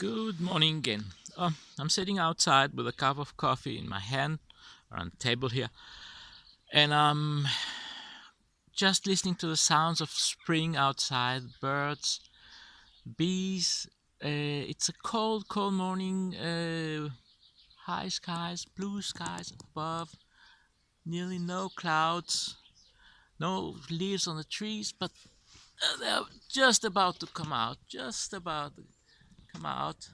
Good morning again. I'm sitting outside with a cup of coffee in my hand on the table here, and I'm just listening to the sounds of spring outside, birds, bees. It's a cold, cold morning. High skies, blue skies above, nearly no clouds, no leaves on the trees, but they're just about to come out. Just about to come out.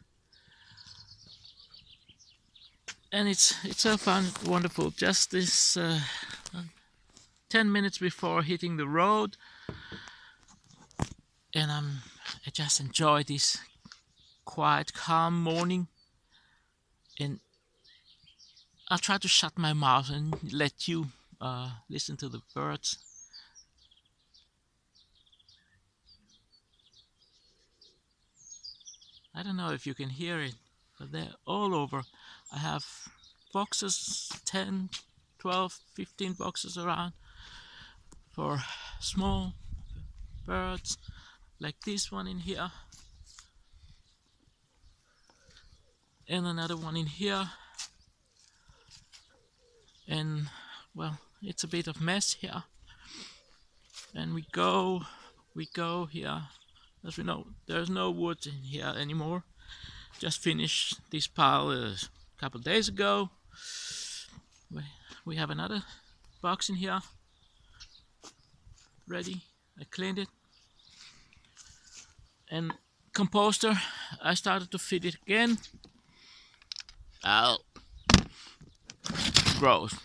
And it's so fun, wonderful. Just this 10 minutes before hitting the road, and I just enjoy this quiet, calm morning. And I'll try to shut my mouth and let you listen to the birds. I don't know if you can hear it, but they're all over. I have boxes, 10, 12, 15 boxes around for small birds, like this one in here, and another one in here. And well, it's a bit of mess here. And we go here. As we know, there's no wood in here anymore. Just finished this pile a couple days ago. We have another box in here ready. I cleaned it. And composter, I started to feed it again. Ow. Gross.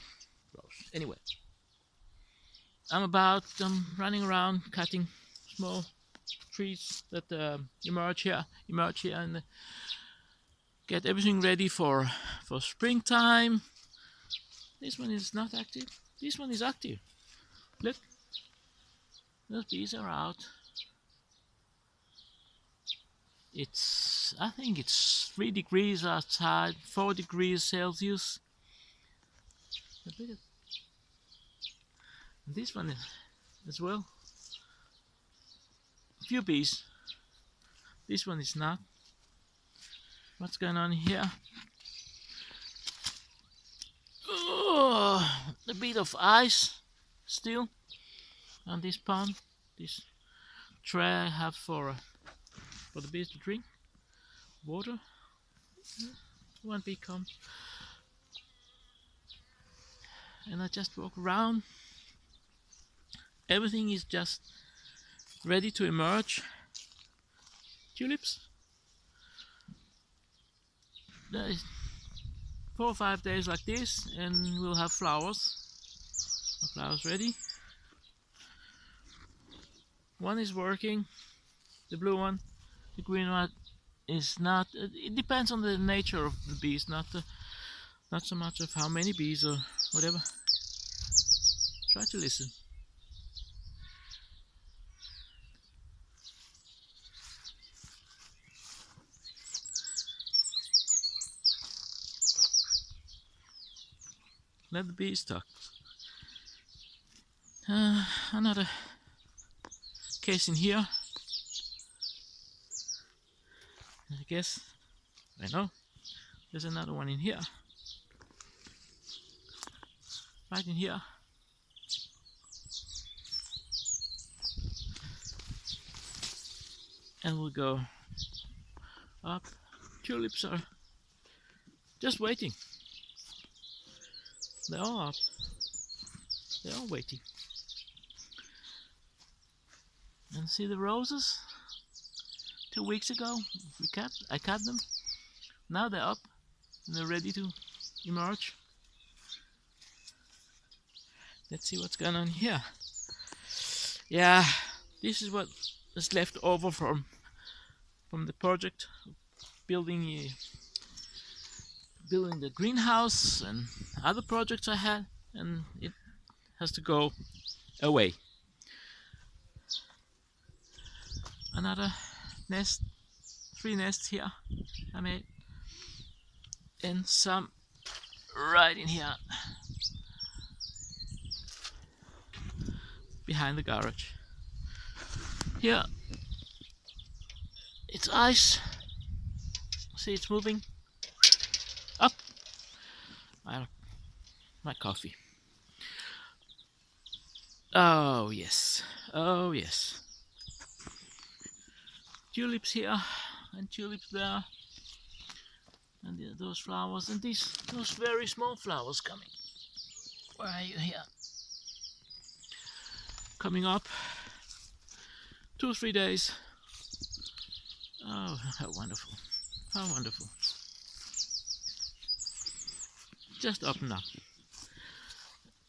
Anyway, I'm running around cutting small trees that emerge here, and get everything ready for springtime. This one is not active. This one is active. Look, those bees are out. I think it's 3 degrees outside, 4 degrees Celsius. But look at this one as well. A few bees. This one is not. What's going on here? Oh, a bit of ice still on this pond. This tray I have for the bees to drink water. One bee comes, and I just walk around. Everything is just ready to emerge. Tulips. There is 4 or 5 days like this, and we'll have flowers. The flowers ready. One is working, the blue one. The green one is not. It depends on the nature of the bees, not so much of how many bees or whatever. Try to listen. Let the bees talk. Another case in here. I know. There's another one in here. Right in here. And we'll go up. Tulips are just waiting. They're all up. They're all waiting. And see the roses? 2 weeks ago, I cut them. Now they're up and they're ready to emerge. Let's see what's going on here. Yeah, this is what is left over from the project building the greenhouse and other projects I had, and it has to go away. Another nest, 3 nests here I made, and some right in here behind the garage. Here it's ice, see it's moving up. My coffee. Oh yes, oh yes. Tulips here and tulips there, and those flowers and those very small flowers coming. Where are you here? Coming up. 2 or 3 days. Oh, how wonderful! How wonderful! Just open up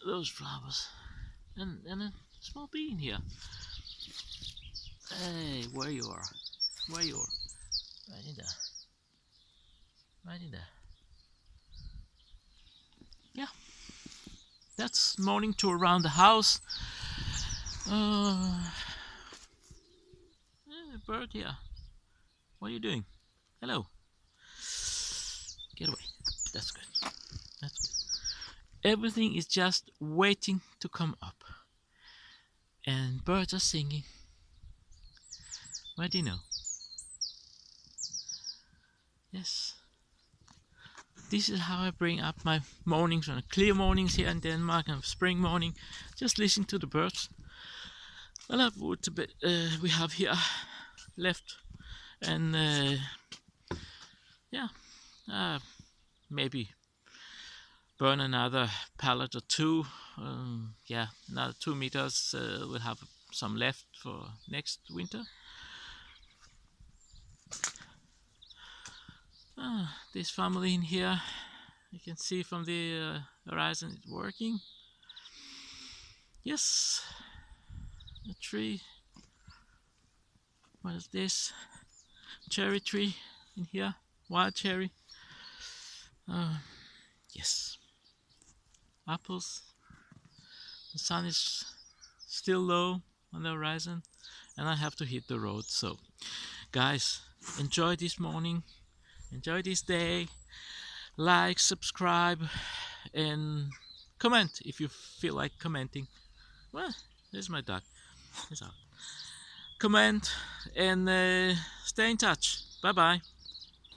those flowers, and a small bee in here. Hey, where you are? Where you are? Right in there. Right in there. Yeah, that's morning tour around the house. Bird here. What are you doing? Hello. Get away. That's good. That's good. Everything is just waiting to come up. And birds are singing. Where do you know? Yes. This is how I bring up my mornings, on clear mornings here in Denmark, and spring morning. Just listen to the birds. A lot of wood we have here left, and yeah, maybe burn another pallet or two. Yeah, another 2 meters. We'll have some left for next winter. This family in here, you can see from the horizon, it's working. Yes, a tree. What is this? Cherry tree in here, wild cherry. Yes, apples. The sun is still low on the horizon, and I have to hit the road. So, guys, enjoy this morning, enjoy this day. Like, subscribe, and comment if you feel like commenting. Well, there's my dog. He's out. Comment and stay in touch. Bye bye.